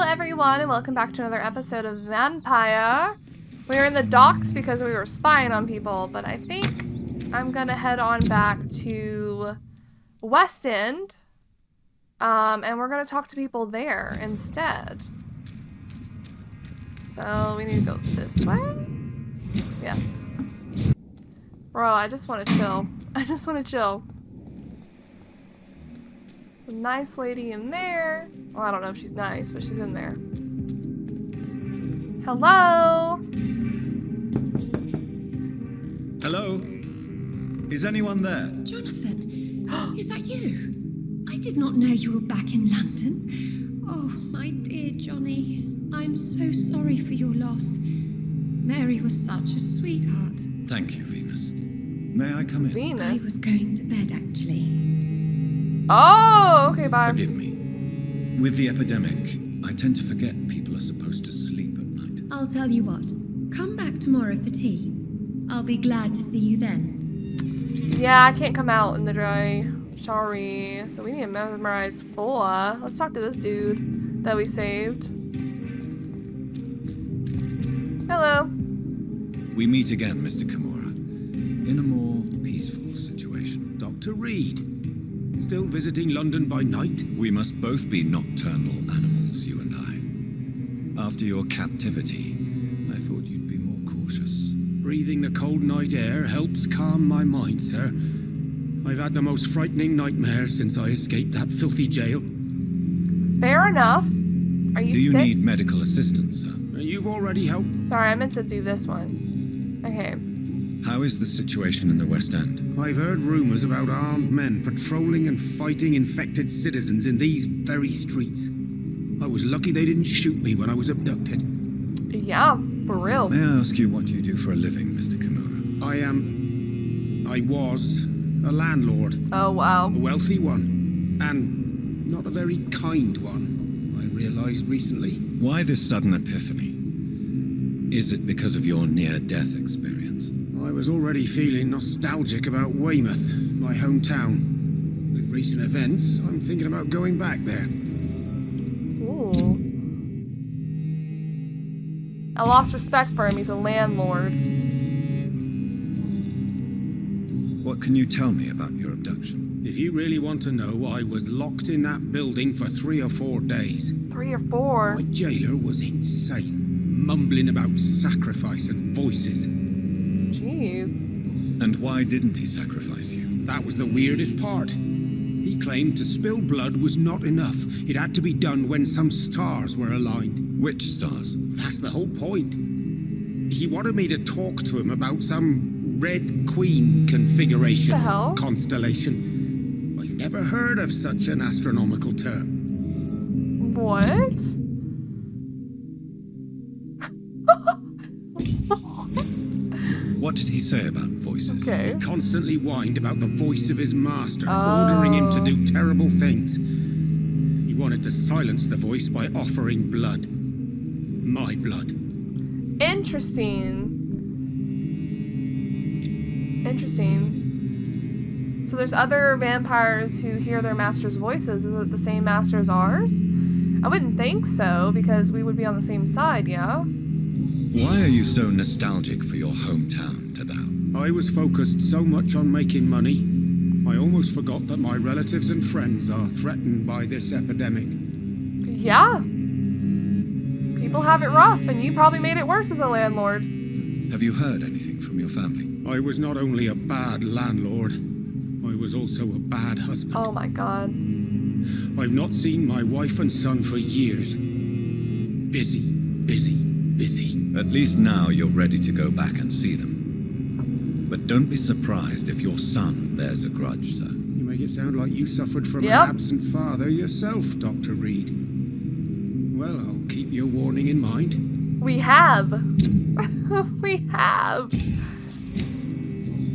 everyone, and welcome back to another episode of Vampyr. We were in the docks because we were spying on people, but I think I'm gonna head on back to West End, and we're gonna talk to people there instead. So we need to go this way? Yes. Bro, I just want to chill. I just want to chill. There's a nice lady in there. Well, I don't know if she's nice, but she's in there. Hello? Hello? Is anyone there? Jonathan, is that you? I did not know you were back in London. Oh, my dear Johnny. I'm so sorry for your loss. Mary was such a sweetheart. Thank you, Venus. May I come in? Venus? I was going to bed, actually. Oh, okay, bye. Forgive me. With the epidemic, I tend to forget people are supposed to sleep at night. I'll tell you what. Come back tomorrow for tea. I'll be glad to see you then. Yeah, I can't come out in the dry. Sorry. So we need to memorize 4. Let's talk to this dude that we saved. Hello. We meet again, Mr. Kimura, in a more peaceful situation. Dr. Reid, still visiting London by night? We must both be nocturnal animals, you and I. After your captivity, I thought you'd be more cautious. Breathing the cold night air helps calm my mind, sir. I've had the most frightening nightmares since I escaped that filthy jail. Fair enough. Are you Do you sick? need medical assistance, sir? You've already helped. Sorry, I meant to do this one. Okay. How is the situation in the West End? I've heard rumors about armed men patrolling and fighting infected citizens in these very streets. I was lucky they didn't shoot me when I was abducted. Yeah, for real. May I ask you what you do for a living, Mr. Kimura? I was a landlord. Oh, wow. A wealthy one. And not a very kind one, I realized recently. Why this sudden epiphany? Is it because of your near-death experience? I was already feeling nostalgic about Weymouth, my hometown. With recent events, I'm thinking about going back there. Ooh. I lost respect for him. He's a landlord. What can you tell me about your abduction? If you really want to know, I was locked in that building for 3 or 4 days. 3 or 4? My jailer was insane, mumbling about sacrifice and voices. Jeez. And why didn't he sacrifice you? That was the weirdest part. He claimed to spill blood was not enough. It had to be done when some stars were aligned. Which stars? That's the whole point. He wanted me to talk to him about some Red Queen configuration. The hell? Constellation. I've never heard of such an astronomical term. What? What did he say about voices? Okay. He constantly whined about the voice of his master, ordering him to do terrible things. He wanted to silence the voice by offering blood. My blood. Interesting. Interesting. So there's other vampires who hear their master's voices. Is it the same master as ours? I wouldn't think so, because we would be on the same side, yeah? Why are you so nostalgic for your hometown, Tadao? I was focused so much on making money, I almost forgot that my relatives and friends are threatened by this epidemic. Yeah. People have it rough, and you probably made it worse as a landlord. Have you heard anything from your family? I was not only a bad landlord, I was also a bad husband. Oh my god. I've not seen my wife and son for years. Busy. At least now you're ready to go back and see them. But don't be surprised if your son bears a grudge, sir. You make it sound like you suffered from Yep. an absent father yourself, Dr. Reid. Well, I'll keep your warning in mind. We have. We have.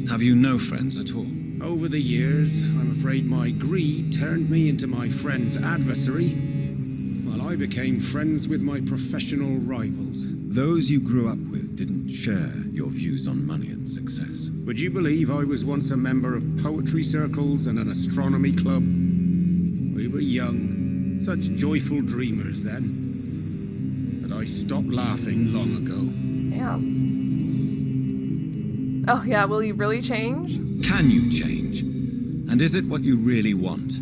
Have you no friends at all? Over the years, I'm afraid my greed turned me into my friend's adversary, while I became friends with my professional rivals. Those you grew up with didn't share your views on money and success. Would you believe I was once a member of poetry circles and an astronomy club? We were young, such joyful dreamers then. I stopped laughing long ago. Yeah. Oh yeah, will you really change? Can you change? And is it what you really want?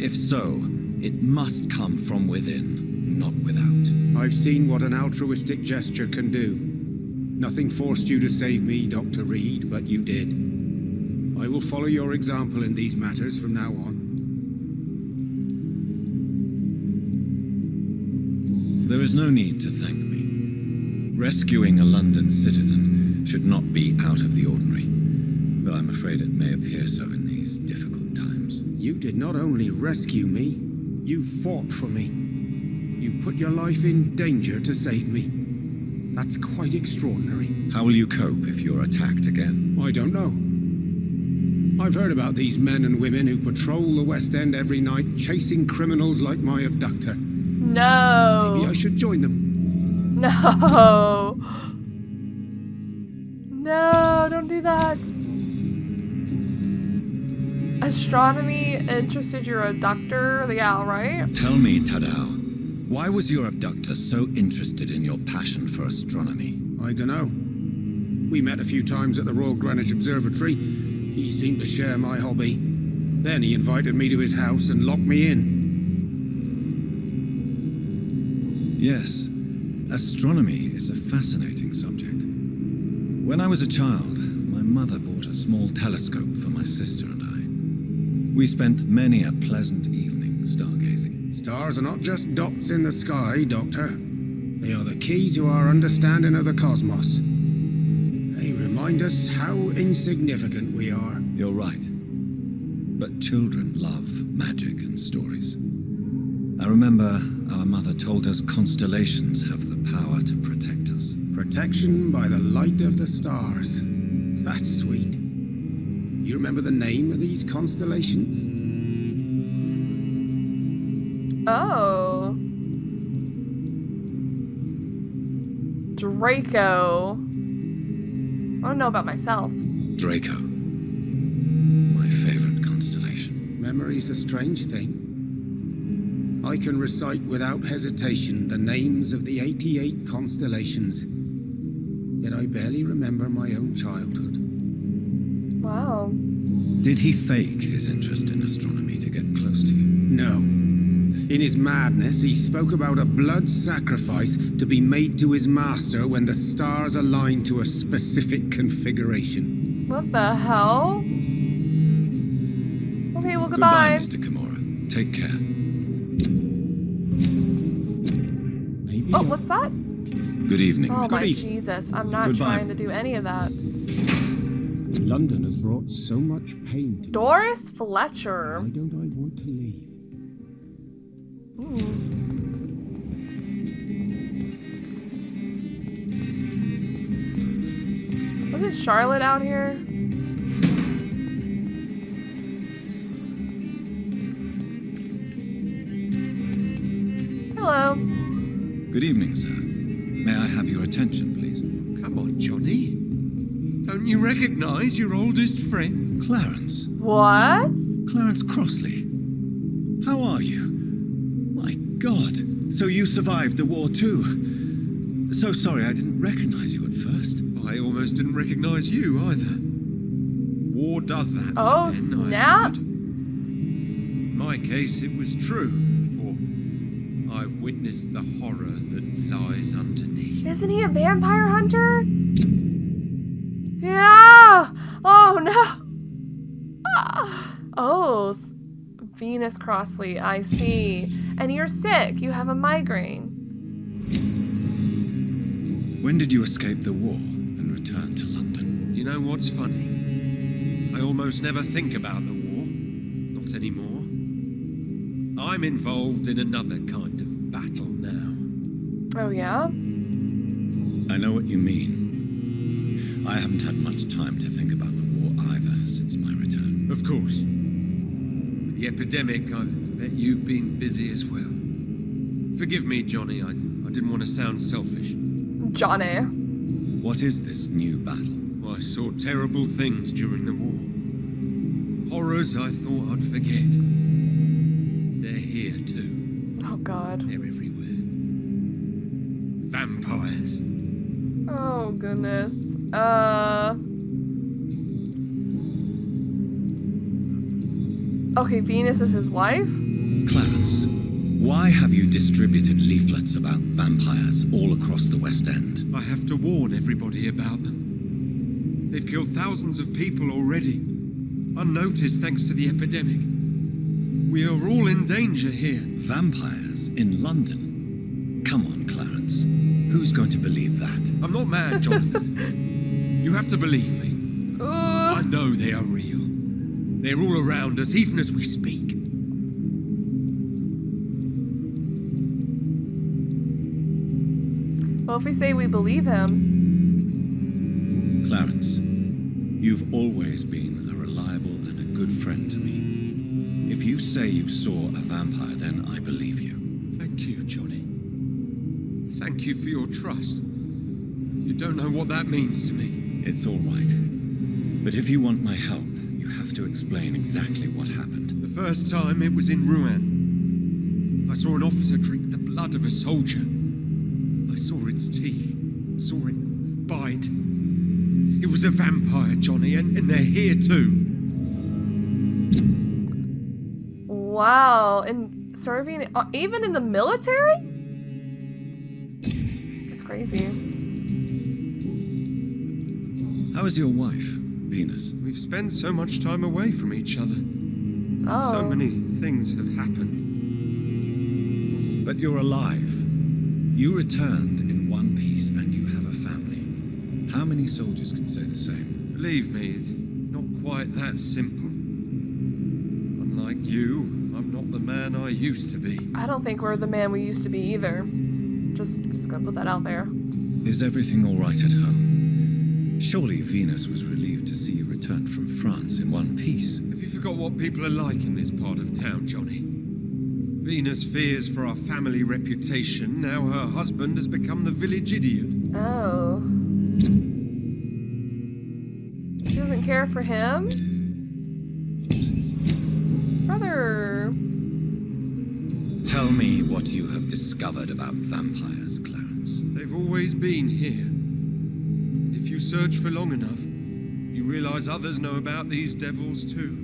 If so, it must come from within, not without. I've seen what an altruistic gesture can do. Nothing forced you to save me, Dr. Reid, but you did. I will follow your example in these matters from now on. There is no need to thank me. Rescuing a London citizen should not be out of the ordinary, though I'm afraid it may appear so in these difficult times. You did not only rescue me, you fought for me. You put your life in danger to save me. That's quite extraordinary. How will you cope if you're attacked again? I don't know. I've heard about these men and women who patrol the West End every night, chasing criminals like my abductor. No. Maybe I should join them. No. No, don't do that. Astronomy interested your abductor? Yeah, right? Tell me, Tadao, why was your abductor so interested in your passion for astronomy? I don't know. We met a few times at the Royal Greenwich Observatory. He seemed to share my hobby. Then he invited me to his house and locked me in. Yes, astronomy is a fascinating subject. When I was a child, my mother bought a small telescope for my sister and I. We spent many a pleasant evening stargazing. Stars are not just dots in the sky, Doctor. They are the key to our understanding of the cosmos. They remind us how insignificant we are. You're right. But children love magic and stories. I remember our mother told us constellations have the power to protect us. Protection by the light of the stars. That's sweet. You remember the name of these constellations? Oh. Draco. I don't know about myself. Draco. My favorite constellation. Memory's a strange thing. I can recite without hesitation the names of the 88 constellations. Yet I barely remember my own childhood. Wow. Did he fake his interest in astronomy to get close to you? No. In his madness, he spoke about a blood sacrifice to be made to his master when the stars align to a specific configuration. What the hell? Okay, well, Goodbye, goodbye. Mr. Kimura. Take care. Maybe Oh, what's that? Good evening. Oh my evening. Jesus, I'm not Goodbye. trying to do any of that. London has brought so much pain to me. Doris Fletcher. Why don't I want to leave? Wasn't Charlotte out here? Hello. Good evening, sir. May I have your attention, please? Come on, Johnny. Don't you recognize your oldest friend? Clarence. What? Clarence Crossley. How are you? My God. So you survived the war too. So sorry I didn't recognize you at first. I almost didn't recognize you either. War does that. to Oh, men, I snap. heard. In my case, it was true, for I witnessed the horror that lies underneath. Isn't he a vampire hunter? Yeah! Oh no! Ah. Oh, Venus Crossley, I see. And you're sick. You have a migraine. When did you escape the war and return to London? You know what's funny? I almost never think about the war. Not anymore. I'm involved in another kind of battle now. Oh yeah? I know what you mean. I haven't had much time to think about the war either since my return. Of course. With the epidemic, I bet you've been busy as well. Forgive me, Johnny. I didn't want to sound selfish. Johnny. What is this new battle? I saw terrible things during the war. Horrors I thought I'd forget. They're here too. Oh god. They're everywhere. vampires. Oh, goodness. Okay, Venus is his wife? Clarence, why have you distributed leaflets about vampires all across the West End? I have to warn everybody about them. They've killed thousands of people already, unnoticed thanks to the epidemic. We are all in danger here. Vampires in London? Come on, Clarence. Who's going to believe that? I'm not mad, Jonathan. You have to believe me. I know they are real. They're all around us, even as we speak. Well, if we say we believe him... Clarence, you've always been a reliable and a good friend to me. If you say you saw a vampire, then I believe you. Thank you, Johnny. Thank you for your trust. You don't know what that means to me. It's all right. But if you want my help, you have to explain exactly what happened. The first time it was in Rouen. I saw an officer drink the blood of a soldier. I saw its teeth, saw it bite. It was a vampire, Johnny, and they're here too. Wow, and serving even in the military? That's crazy. How is your wife, Venus? We've spent so much time away from each other. Oh. So many things have happened. But you're alive. You returned in one piece and you have a family. How many soldiers can say the same? Believe me, it's not quite that simple. Unlike you, I'm not the man I used to be. I don't think we're the man we used to be either. Just gonna put that out there. Is everything all right at home? Surely Venus was relieved to see you return from France in one piece. Have you forgot what people are like in this part of town, Johnny? Venus fears for our family reputation. Now her husband has become the village idiot. Oh. She doesn't care for him? Brother. Tell me what you have discovered about vampires, Clarence. They've always been here. And if you search for long enough, you realize others know about these devils too.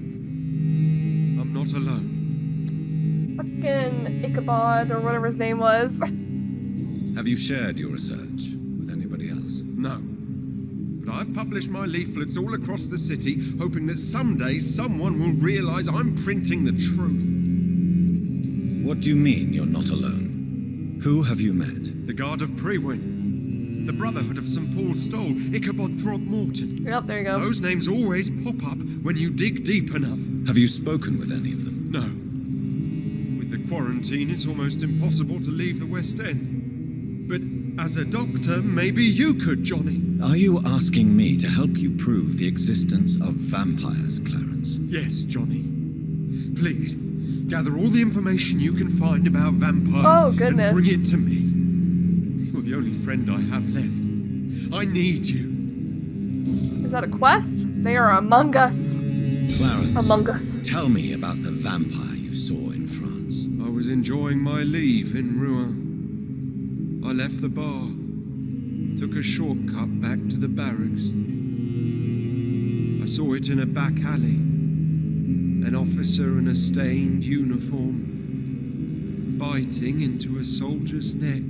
I'm not alone. Fucking Ichabod, or whatever his name was. Have you shared your research with anybody else? No. But I've published my leaflets all across the city, hoping that someday someone will realize I'm printing the truth. What do you mean you're not alone? Who have you met? The Guard of Prewin, the Brotherhood of St. Paul Stole, Ichabod Throgmorton. Yep, there you go. Those names always pop up when you dig deep enough. Have you spoken with any of them? No. With the quarantine, it's almost impossible to leave the West End. But as a doctor, maybe you could, Johnny. Are you asking me to help you prove the existence of vampires, Clarence? Yes, Johnny. Please, gather all the information you can find about vampires. Oh, goodness. And bring it to me. You're the only friend I have left. I need you. Is that a quest? They are among us. Clarence, Among us. tell me about the vampire you saw in France. I was enjoying my leave in Rouen. I left the bar, took a shortcut back to the barracks. I saw it in a back alley. An officer in a stained uniform, biting into a soldier's neck.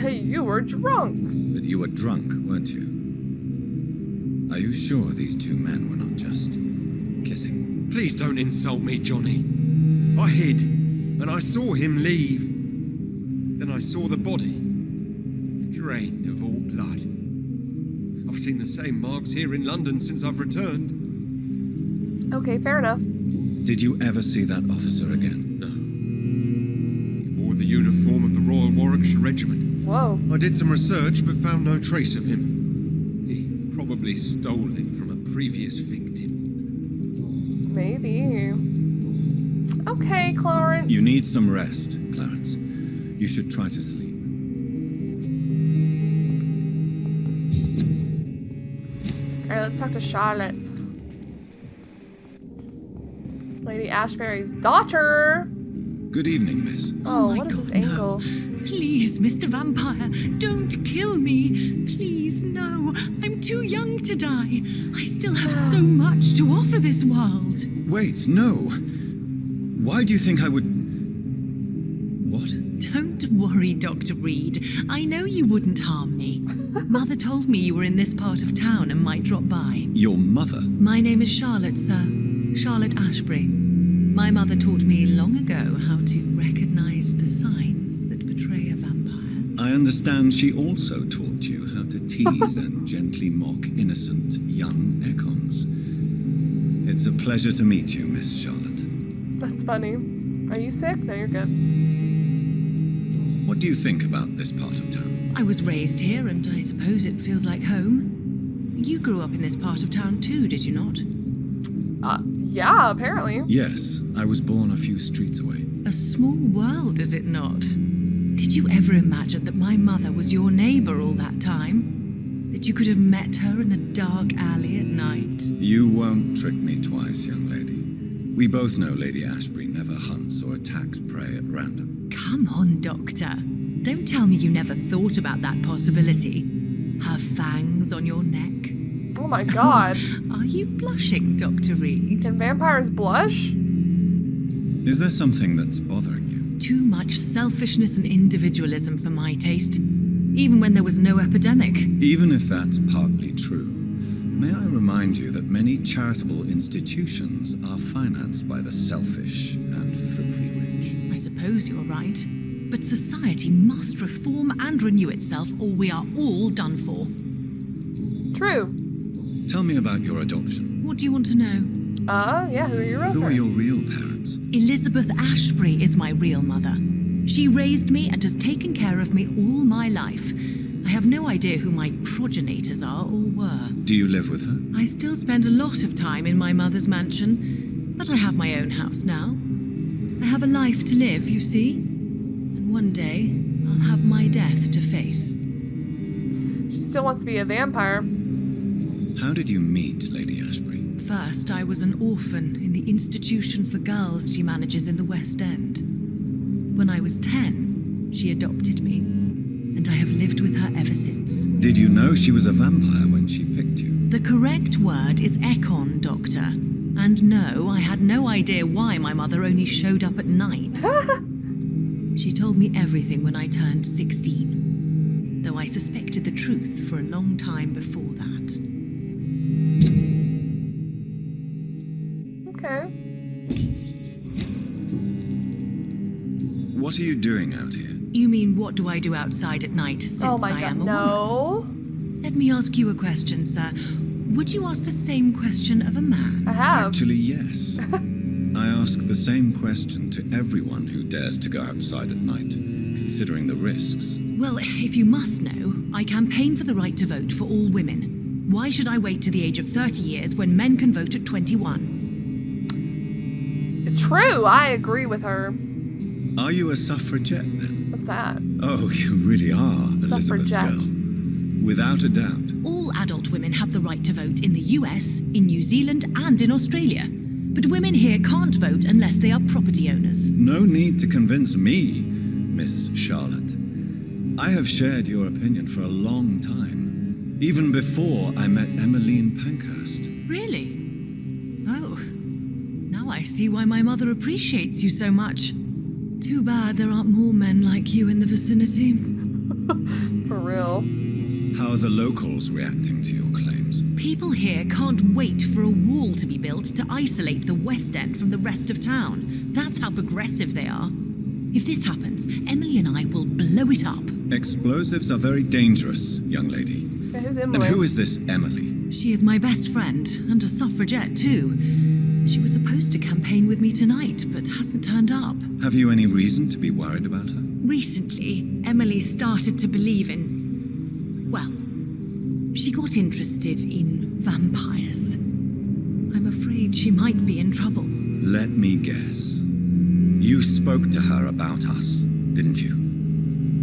Hey, you were drunk. But you were drunk, weren't you? Are you sure these two men were not just kissing? Please don't insult me, Johnny. I hid, and I saw him leave. Then I saw the body, drained of all blood. I've seen the same marks here in London since I've returned. Okay, fair enough. Did you ever see that officer again? No. He wore the uniform of the Royal Warwickshire Regiment. Whoa. I did some research, but found no trace of him. He probably stole it from a previous victim. Maybe. Okay, Clarence. You need some rest, Clarence. You should try to sleep. Alright, let's talk to Charlotte. Lady Ashbury's daughter. Good evening, miss. Oh, my what is this God, no. angle? Please, Mr. Vampire, don't kill me. Please, no. I'm too young to die. I still have so much to offer this world. Wait, no. Why do you think I would... What? Don't worry, Dr. Reid. I know you wouldn't harm me. Mother told me you were in this part of town and might drop by. Your mother? My name is Charlotte, sir. Charlotte Ashbury. My mother taught me long ago how to recognize the signs that betray a vampire. I understand she also taught you how to tease and gently mock innocent young Ekons. It's a pleasure to meet you, Miss Charlotte. That's funny. Are you sick? No, you're good. What do you think about this part of town? I was raised here, and I suppose it feels like home. You grew up in this part of town too, did you not? Yeah, apparently. Yes, I was born a few streets away. A small world, is it not? Did you ever imagine that my mother was your neighbor all that time? That you could have met her in a dark alley at night? You won't trick me twice, young lady. We both know Lady Ashbury never hunts or attacks prey at random. Come on, Doctor. Don't tell me you never thought about that possibility. Her fangs on your neck. Oh my god. Are you blushing, Dr. Reid? Can vampires blush? Is there something that's bothering you? Too much selfishness and individualism for my taste, even when there was no epidemic. Even if that's partly true, may I remind you that many charitable institutions are financed by the selfish and filthy rich. I suppose you're right, but society must reform and renew itself, or we are all done for. True. Tell me about your adoption. What do you want to know? Yeah, who are your real Who are parents? your real parents? Elizabeth Ashbury is my real mother. She raised me and has taken care of me all my life. I have no idea who my progenitors are or were. Do you live with her? I still spend a lot of time in my mother's mansion, but I have my own house now. I have a life to live, you see. And one day, I'll have my death to face. She still wants to be a vampire. How did you meet Lady Ashbury? First, I was an orphan in the institution for girls she manages in the West End. When I was 10, she adopted me, and I have lived with her ever since. Did you know she was a vampire when she picked you? The correct word is Ekon, Doctor. And no, I had no idea why my mother only showed up at night. She told me everything when I turned 16, though I suspected the truth for a long time before that. Okay. What are you doing out here? You mean, what do I do outside at night since Oh my I god, am a woman? no. Let me ask you a question, sir. Would you ask the same question of a man? I have. Actually, yes. I ask the same question to everyone who dares to go outside at night, considering the risks. Well, if you must know, I campaign for the right to vote for all women. Why should I wait to the age of 30 years when men can vote at 21? True, I agree with her. Are you a suffragette then? What's that? Oh, you really are, Elizabeth's Suffragette. girl. Without a doubt. All adult women have the right to vote in the US, in New Zealand, and in Australia. But women here can't vote unless they are property owners. No need to convince me, Miss Charlotte. I have shared your opinion for a long time, even before I met Emmeline Pankhurst. Really? Oh, now I see why my mother appreciates you so much. Too bad there aren't more men like you in the vicinity. For real. How are the locals reacting to your claims? People here can't wait for a wall to be built to isolate the West End from the rest of town. That's how progressive they are. If this happens, Emily and I will blow it up. Explosives are very dangerous, young lady. Yeah, who's And Emily? who is this Emily? She is my best friend, and a suffragette too. She was supposed to campaign with me tonight, but hasn't turned up. Have you any reason to be worried about her? Recently, Emily started to believe in... well, she got interested in vampires. I'm afraid she might be in trouble. Let me guess. You spoke to her about us, didn't you?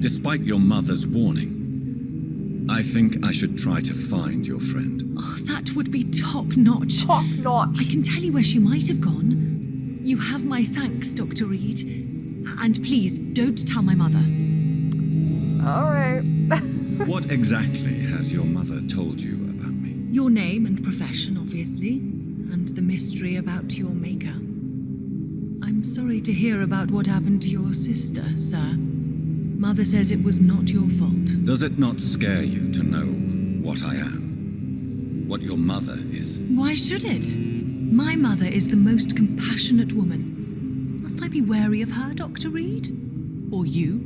Despite your mother's warning. I think I should try to find your friend. Oh, that would be top-notch. Top notch. I can tell you where she might have gone. You have my thanks, Dr. Reid. And please, don't tell my mother. All right. What exactly has your mother told you about me? Your name and profession, obviously, and the mystery about your maker. I'm sorry to hear about what happened to your sister, sir. Mother says it was not your fault. Does it not scare you to know what I am? What your mother is? Why should it? My mother is the most compassionate woman. Must I be wary of her, Dr. Reid? Or you?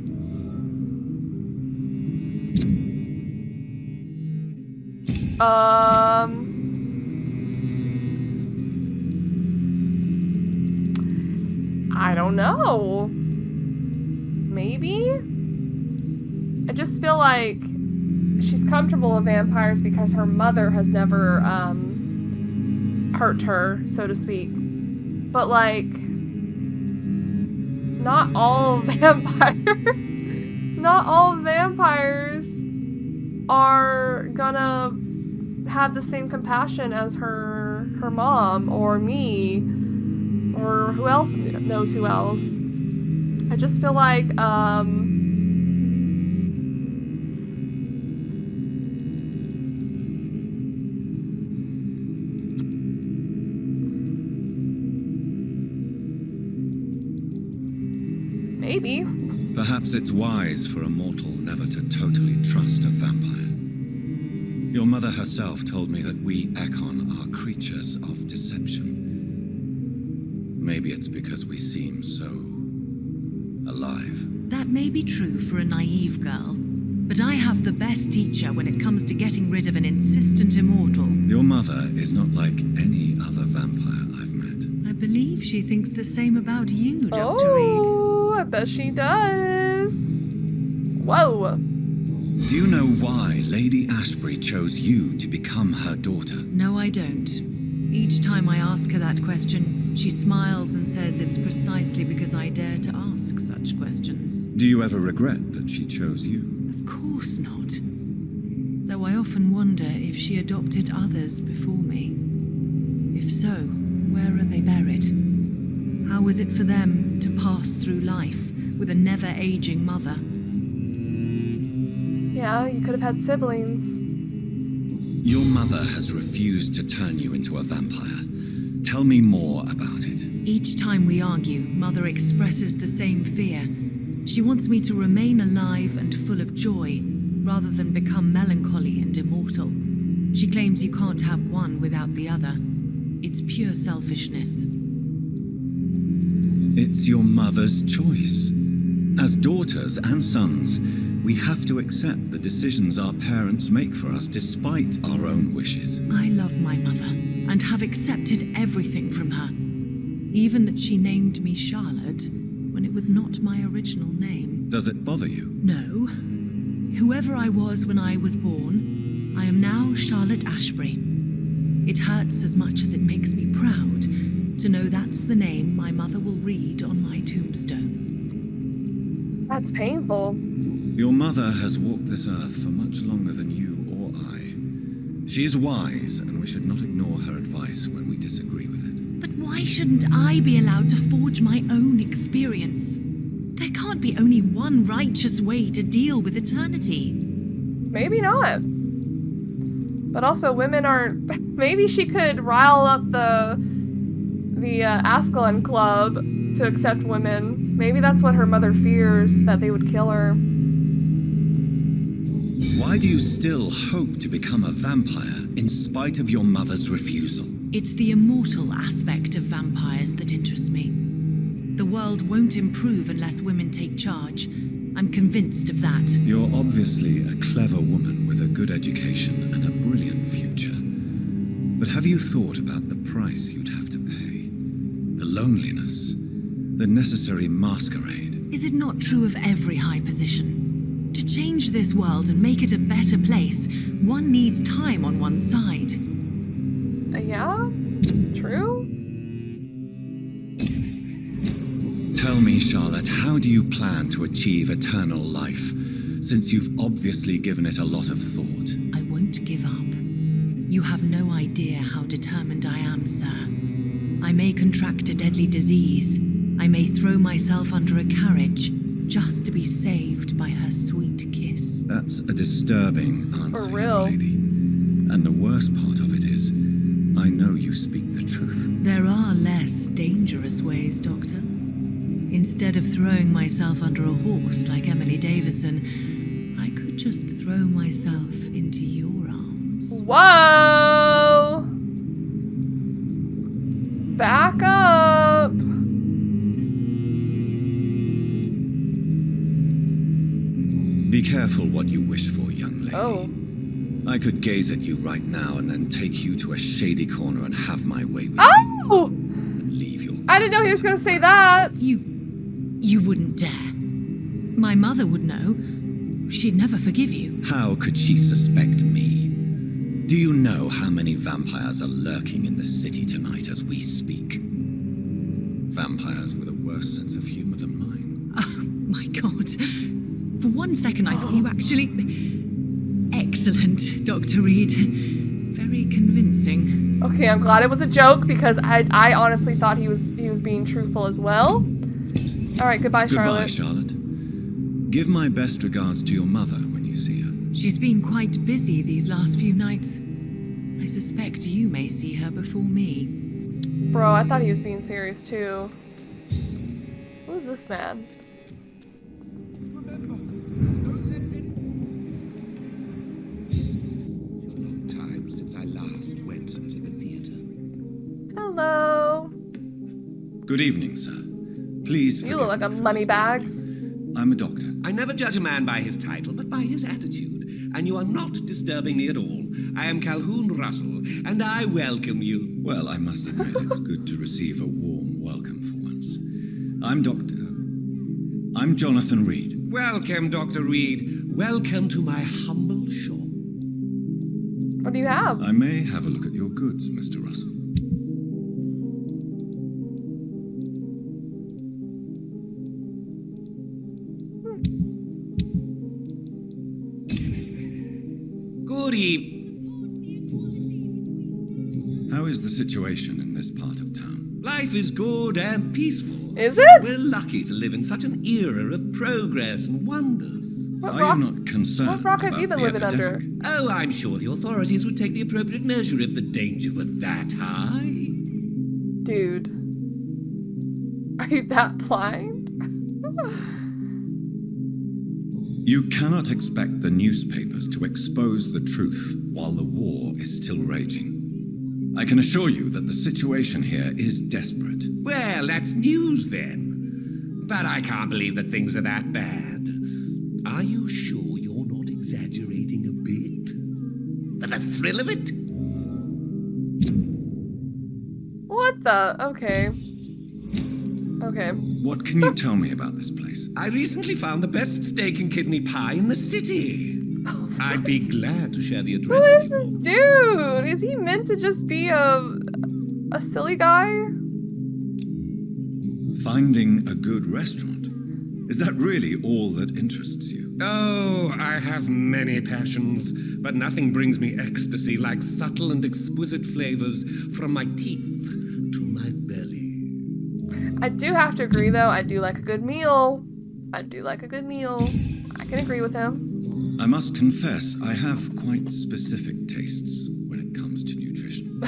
I don't know. Maybe? I just feel like she's comfortable with vampires because her mother has never hurt her, so to speak. But like, not all vampires are gonna have the same compassion as her mom or me or who else knows who else. I just feel like maybe. Perhaps it's wise for a mortal never to totally trust a vampire. Your mother herself told me that we Ekon are creatures of deception. Maybe it's because we seem so alive. That may be true for a naive girl, but I have the best teacher when it comes to getting rid of an insistent immortal. Your mother is not like any other vampire I've met. I believe she thinks the same about you, Dr. Reid. Oh, I bet she does. Whoa. Do you know why Lady Ashbury chose you to become her daughter? No, I don't. Each time I ask her that question, she smiles and says it's precisely because I dare to ask such questions. Do you ever regret that she chose you? Of course not. Though I often wonder if she adopted others before me. If so, where are they buried? How was it for them to pass through life with a never-aging mother? Yeah, you could have had siblings. Your mother has refused to turn you into a vampire. Tell me more about it. Each time we argue, Mother expresses the same fear. She wants me to remain alive and full of joy, rather than become melancholy and immortal. She claims you can't have one without the other. It's pure selfishness. It's your mother's choice. As daughters and sons, we have to accept the decisions our parents make for us despite our own wishes. I love my mother, and have accepted everything from her. Even that she named me Charlotte, when it was not my original name. Does it bother you? No. Whoever I was when I was born, I am now Charlotte Ashbury. It hurts as much as it makes me proud to know that's the name my mother will read on my tombstone. That's painful. Your mother has walked this earth for much longer than you or I. She is wise, and we should not ignore her advice when we disagree with it. But why shouldn't I be allowed to forge my own experience? There can't be only one righteous way to deal with eternity. Maybe not. But also, women aren't. Maybe she could rile up the Ascalon Club to accept women. Maybe that's what her mother fears, that they would kill her. Why do you still hope to become a vampire in spite of your mother's refusal? It's the immortal aspect of vampires that interests me. The world won't improve unless women take charge. I'm convinced of that. You're obviously a clever woman with a good education and a brilliant future. But have you thought about the price you'd have to pay? The loneliness, the necessary masquerade. Is it not true of every high position? To change this world and make it a better place, one needs time on one side. Yeah? True? Tell me, Charlotte, how do you plan to achieve eternal life, since you've obviously given it a lot of thought? I won't give up. You have no idea how determined I am, sir. I may contract a deadly disease. I may throw myself under a carriage just to be saved by her sweet kiss. That's a disturbing answer, For young real. lady. And the worst part of it is, I know you speak the truth. There are less dangerous ways, Doctor. Instead of throwing myself under a horse like Emily Davison, I could just throw myself into your arms. Whoa! Back up! Be careful what you wish for, young lady. Oh. I could gaze at you right now and then take you to a shady corner and have my way with Oh! you. And leave your... I didn't know he was gonna say that. You wouldn't dare. My mother would know. She'd never forgive you. How could she suspect me? Do you know how many vampires are lurking in the city tonight as we speak? Vampires with a worse sense of humor than mine. Oh, my God. For 1 second, I thought you actually... Excellent, Dr. Reid. Very convincing. Okay, I'm glad it was a joke because I honestly thought he was being truthful as well. All right, goodbye, Charlotte. Goodbye, Charlotte. Give my best regards to your mother when you see her. She's been quite busy these last few nights. I suspect you may see her before me. Bro, I thought he was being serious too. Who is this man? Time since I last went to the theater. Hello. Good evening, sir. Please You look like a moneybags. I'm a doctor. I never judge a man by his title, but by his attitude. And you are not disturbing me at all. I am Calhoun Russell, and I welcome you. Well, I must admit it's good to receive a warm welcome for once. I'm Jonathan Reid. Welcome, Dr. Reid. Welcome to my humble shop. What do you have? I may have a look at your goods, Mr. Russell. Good evening. How is the situation in this part of town? Life is good and peaceful. Is it? We're lucky to live in such an era of progress and wonders. What Are rock? you not concerned What rock have about you been the living under? epidemic? Oh, I'm sure the authorities would take the appropriate measure if the danger were that high. Dude. Are you that blind? You cannot expect the newspapers to expose the truth while the war is still raging. I can assure you that the situation here is desperate. Well, that's news then. But I can't believe that things are that bad. Are you sure you're not exaggerating a bit? For the thrill of it? What the? Okay. Okay. What can you tell me about this place? I recently found the best steak and kidney pie in the city. I'd be glad to share the address. Who is with this you. dude? Is he meant to just be a silly guy? Finding a good restaurant. Is that really all that interests you? Oh, I have many passions, but nothing brings me ecstasy like subtle and exquisite flavors from my teeth to my belly. I do have to agree though, I do like a good meal. I do like a good meal. I can agree with him. I must confess, I have quite specific tastes when it comes to nutrition.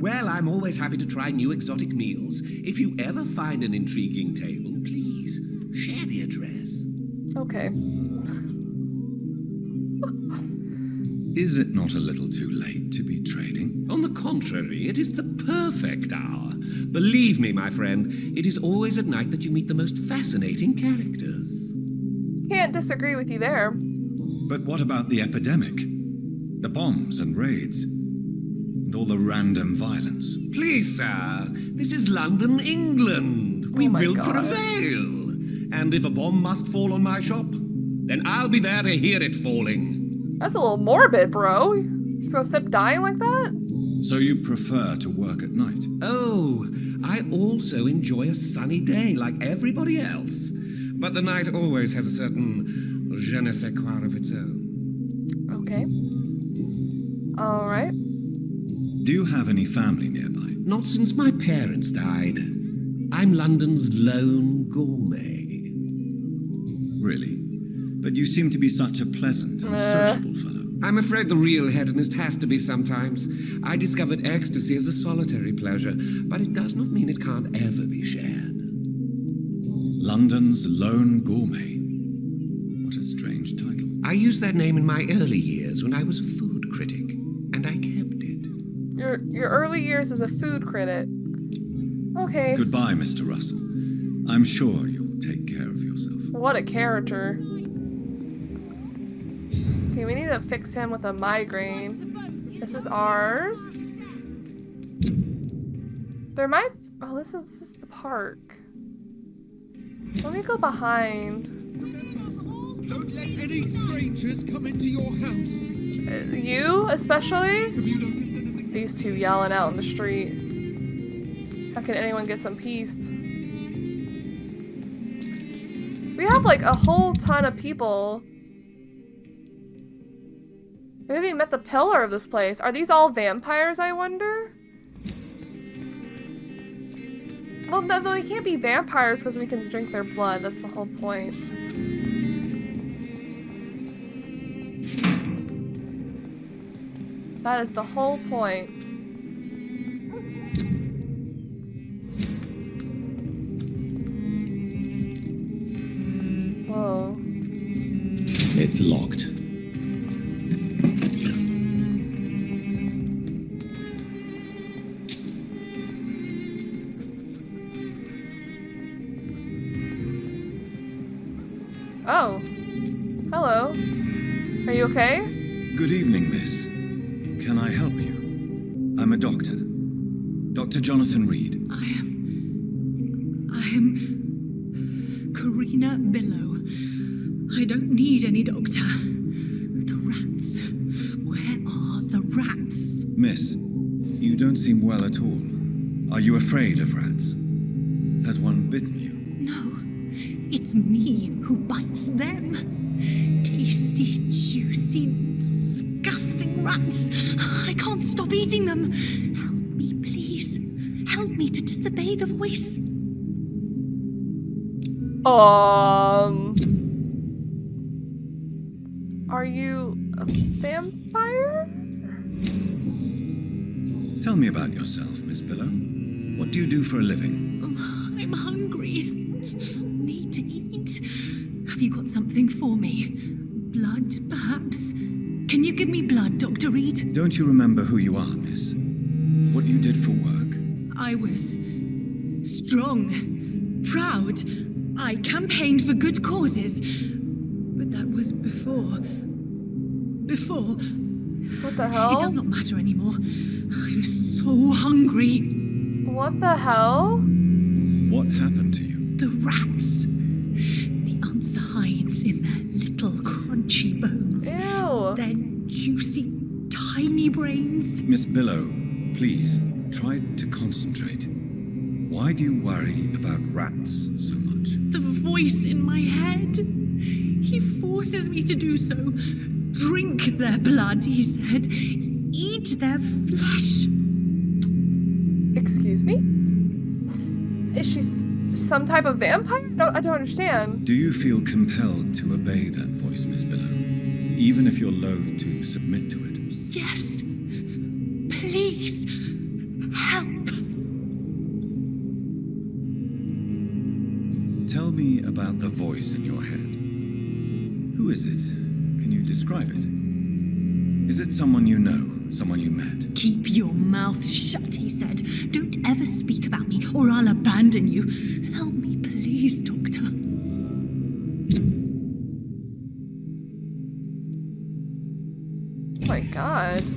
Well, I'm always happy to try new exotic meals. If you ever find an intriguing table, please share the address. Okay. Is it not a little too late to be trading? On the contrary, it is the perfect hour. Believe me, my friend, it is always at night that you meet the most fascinating characters. Can't disagree with you there. But what about the epidemic? The bombs and raids? And all the random violence? Please, sir, this is London, England. We Oh my will God. prevail. And if a bomb must fall on my shop, then I'll be there to hear it falling. That's a little morbid, bro. You just gonna sit dying like that? So you prefer to work at night? Oh, I also enjoy a sunny day like everybody else. But the night always has a certain je ne sais quoi of its own. Okay. Alright. Do you have any family nearby? Not since my parents died. I'm London's lone gourmet. Really? But you seem to be such a pleasant and sociable fellow. I'm afraid the real hedonist has to be sometimes. I discovered ecstasy as a solitary pleasure, but it does not mean it can't ever be shared. London's lone gourmet. What a strange title. I used that name in my early years when I was a food critic, and I kept it. Your early years as a food critic. Okay. Goodbye, Mr. Russell. I'm sure you'll take care of yourself. What a character. Okay, we need to fix him with a migraine. This is ours. There might... Oh, this is the park. Let me go behind. Don't let any strangers come into your house. You, especially? Have you done? These two yelling out in the street. How can anyone get some peace? We have like a whole ton of people. We haven't even met the pillar of this place. Are these all vampires, I wonder? Well, no, they can't be vampires because we can drink their blood. That's the whole point. That is the whole point. Whoa. It's locked. Oh. Hello. Are you okay? Good evening, miss. Can I help you? I'm a doctor. Dr. Jonathan Reid. I am Karina Billow. I don't need any doctor. The rats. Where are the rats? Miss, you don't seem well at all. Are you afraid of rats? Has one bitten you? No, it's me who bites them. Tasty, juicy, disgusting rats. I can't stop eating them. Help me, please. Help me to disobey the voice. Are you a vampire? Tell me about yourself, Miss Billow. What do you do for a living? I'm hungry. Need to eat. Have you got something for me? Blood, perhaps? Can you give me blood, Dr. Reid? Don't you remember who you are, miss? What you did for work? I was strong, proud. I campaigned for good causes. But that was before. What the hell? It does not matter anymore. I'm so hungry. What the hell? What happened to you? The rats. The unsides in their little crunchy bones. Ew. Their juicy, tiny brains. Miss Billow, please, try to concentrate. Why do you worry about rats so much? The voice in my head. He forces me to do so. Drink their blood, he said. Eat their flesh. Excuse me? Is she some type of vampire? No, I don't understand. Do you feel compelled to obey that voice, Miss Billow? Even if you're loath to submit to it? Yes. Please. Help. Tell me about the voice in your head. Who is it? Can you describe it? Is it someone you know? Someone you met? Keep your mouth shut, he said. Don't ever speak about me, or I'll abandon you. Help me, please, Doctor. Oh my god.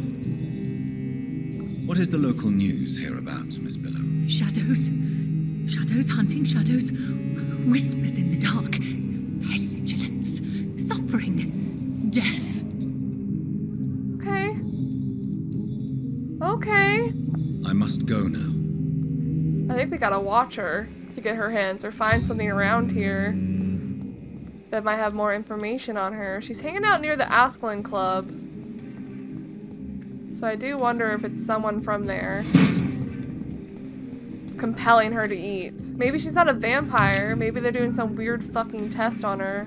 What is the local news hereabouts, Miss Billow? Shadows. Shadows hunting shadows. Whispers in the dark. Pestilence. Suffering. Death. Okay. I must go now. I think we gotta watch her to get her hints or find something around here that might have more information on her. She's hanging out near the Askelin Club. So I do wonder if it's someone from there. compelling her to eat. Maybe she's not a vampire. Maybe they're doing some weird fucking test on her.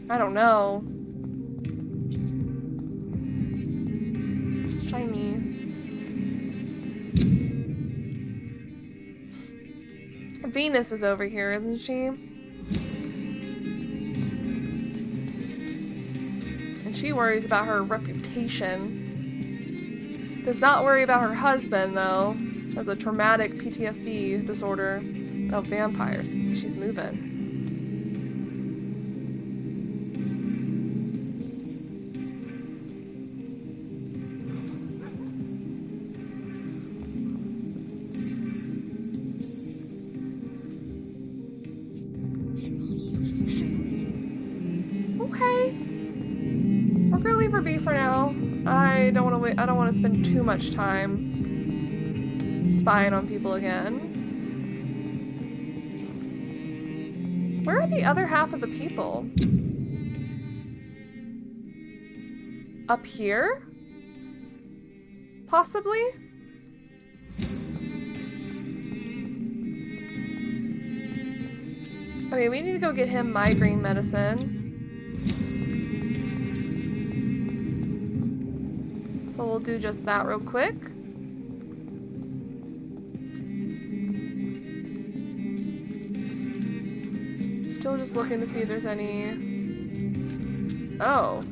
I don't know. Shiny. Venus is over here, isn't she? And she worries about her reputation. Does not worry about her husband, though. Has a traumatic PTSD disorder about vampires. She's moving. Okay. We're gonna leave her be for now. I don't want to wait. I don't want to spend too much time spying on people again. Where are the other half of the people? Up here? Possibly? Okay, we need to go get him migraine medicine. So we'll do just that real quick. Still just looking to see if there's any... Oh.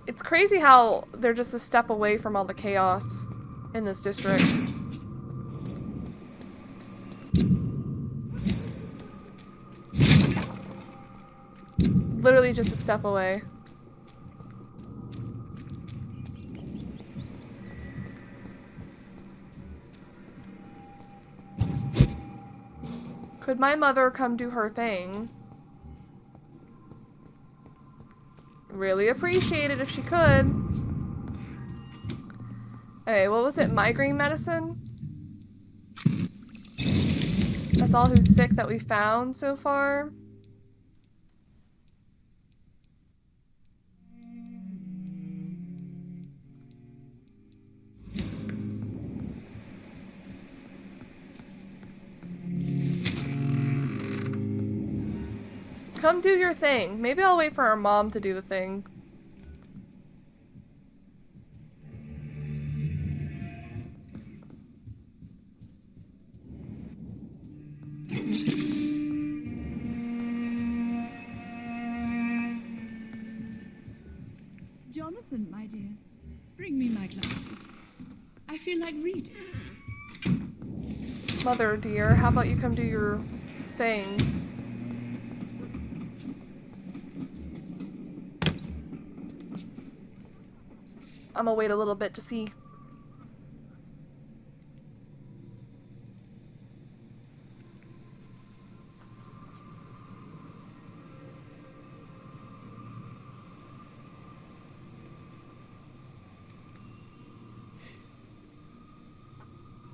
It's crazy how they're just a step away from all the chaos in this district. Literally just a step away. Could my mother come do her thing? Really appreciate it if she could. Okay, what was it? Migraine medicine? That's all who's sick that we found so far. Come do your thing. Maybe I'll wait for our mom to do the thing. Jonathan, my dear, bring me my glasses. I feel like reading. Mother dear, how about you come do your thing? I'm gonna wait a little bit to see.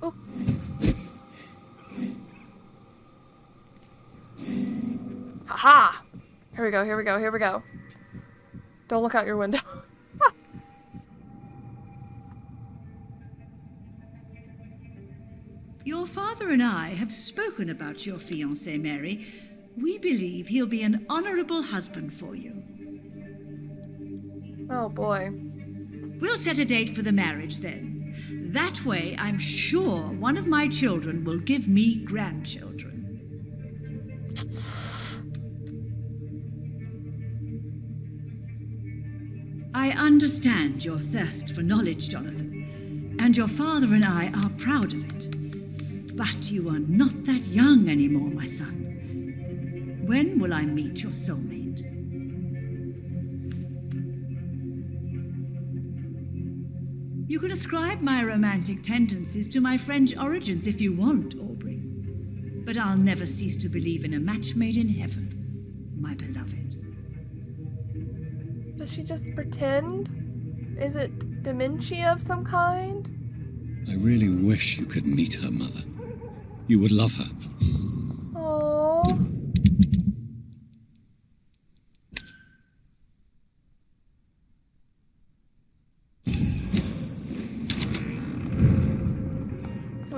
Oh. Haha! Here we go, here we go, here we go. Don't look out your window. Your father and I have spoken about your fiancé, Mary. We believe he'll be an honorable husband for you. Oh boy. We'll set a date for the marriage then. That way, I'm sure one of my children will give me grandchildren. I understand your thirst for knowledge, Jonathan, and your father and I are proud of it. But you are not that young anymore, my son. When will I meet your soulmate? You can ascribe my romantic tendencies to my French origins if you want, Aubrey. But I'll never cease to believe in a match made in heaven, my beloved. Does she just pretend? Is it dementia of some kind? I really wish you could meet her, Mother. You would love her. Oh.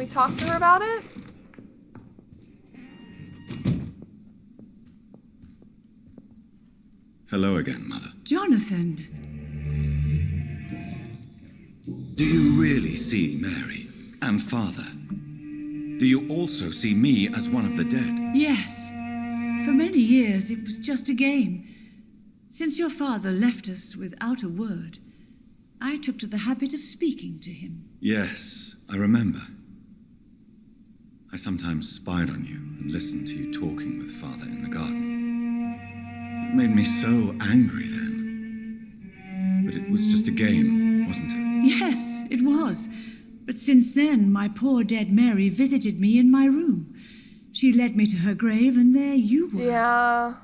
we talk to her about it? Hello again, Mother. Jonathan. Do you really see Mary and Father? Do you also see me as one of the dead? Yes. For many years it was just a game. Since your father left us without a word, I took to the habit of speaking to him. Yes, I remember. I sometimes spied on you and listened to you talking with Father in the garden. It made me so angry then. But it was just a game, wasn't it? Yes, it was. But since then, my poor dead Mary visited me in my room. She led me to her grave, and there you were. Yeah.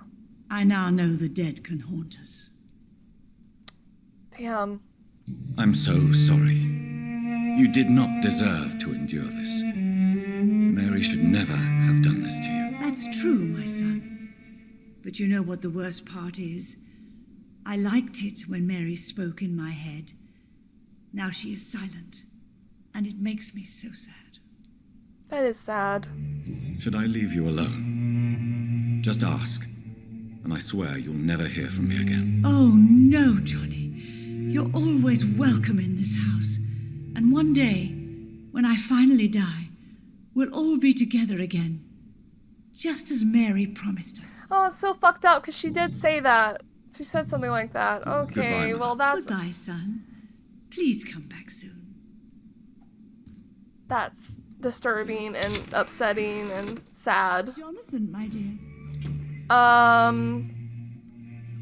I now know the dead can haunt us. Damn. I'm so sorry. You did not deserve to endure this. Mary should never have done this to you. That's true, my son. But you know what the worst part is? I liked it when Mary spoke in my head. Now she is silent, and it makes me so sad. That is sad. Should I leave you alone? Just ask, and I swear you'll never hear from me again. Oh, no, Johnny. You're always welcome in this house. And one day, when I finally die, we'll all be together again. Just as Mary promised us. Oh, it's so fucked up because she did say that. She said something like that. Okay, Goodbye, well that's Goodbye, son. Please come back soon. that's disturbing and upsetting and sad. Jonathan, my dear.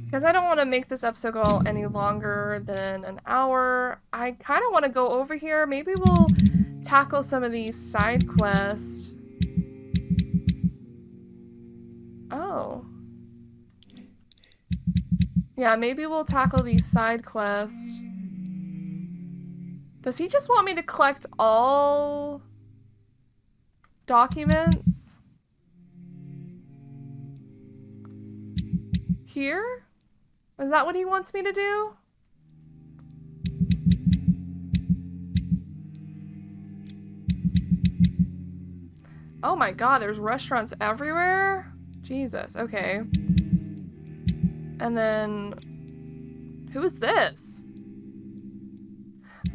Because I don't want to make this episode go any longer than an hour. I kind of want to go over here. Maybe we'll tackle some of these side quests. Oh. Yeah, maybe we'll tackle these side quests. Does he just want me to collect all documents? Here? Is that what he wants me to do? Oh my god, there's restaurants everywhere? Jesus, okay. And then... who is this?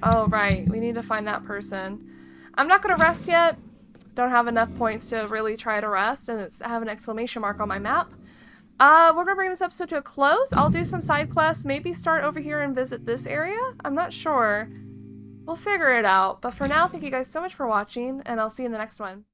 Oh, right. We need to find that person. I'm not going to rest yet. Don't have enough points to really try to rest, and I have an exclamation mark on my map. We're going to bring this episode to a close. I'll do some side quests. Maybe start over here and visit this area. I'm not sure. We'll figure it out. But for now, thank you guys so much for watching, and I'll see you in the next one.